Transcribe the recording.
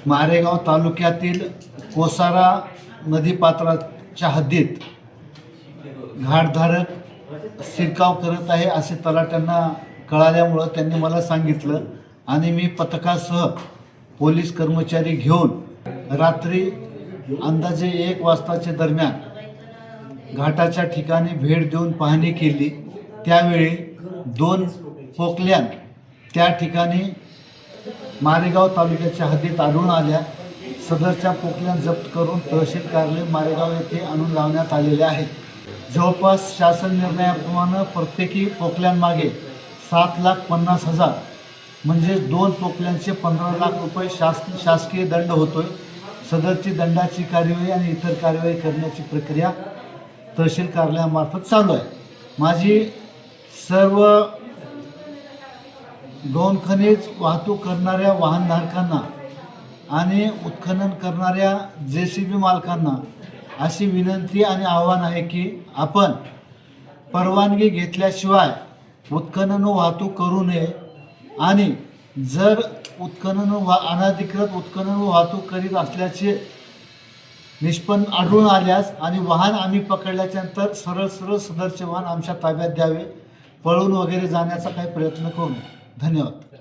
मारेगाव तालुक्यातील कोसारा नदीपात्राच्या हद्दीत घाटधारक शिरकाव करत आहे असे तलाट्यांना कळाल्यामुळं त्यांनी मला सांगितलं आणि मी पथकासह पोलीस कर्मचारी घेऊन रात्री अंदाजे 1 वाजताच्या दरम्यान घाटाच्या ठिकाणी भेट देऊन पाहणी केली। त्यावेळी 2 पोकल्यान त्या ठिकाणी मारेगाव तालुक्याच्या हद्दीत आढळून आल्या। सदरच्या पोकल्यान जप्त करून तहसील कार्यालय मारेगाव येथे आणून लावण्यात आलेले आहेत। जवळपास शासन निर्णयाप्रमाणे प्रत्येकी पोकल्यानमागे 7,50,000 म्हणजे 2 पोकल्यांचे 15 लाख रुपये शासकीय दंड होतोय। सदरची दंडाची कार्यवाही आणि इतर कार्यवाही करण्याची प्रक्रिया तहसील कार्यालयामार्फत चालू आहे। माझी सर्व गौण खनिज वाहतूक करणाऱ्या वाहनधारकांना आणि उत्खनन करणाऱ्या JCB मालकांना अशी विनंती आणि आव्हान आहे की आपण परवानगी घेतल्याशिवाय उत्खनन वाहतूक करू नये आणि जर अनधिकृत उत्खनन वाहतूक करीत असल्याचे निष्पन्न आढळून आल्यास आणि वाहन आम्ही पकडल्याच्यानंतर सरळ सदरचे वाहन आमच्या ताब्यात द्यावे। पळून वगैरे जाण्याचा काही प्रयत्न करू नये। धन्यवाद।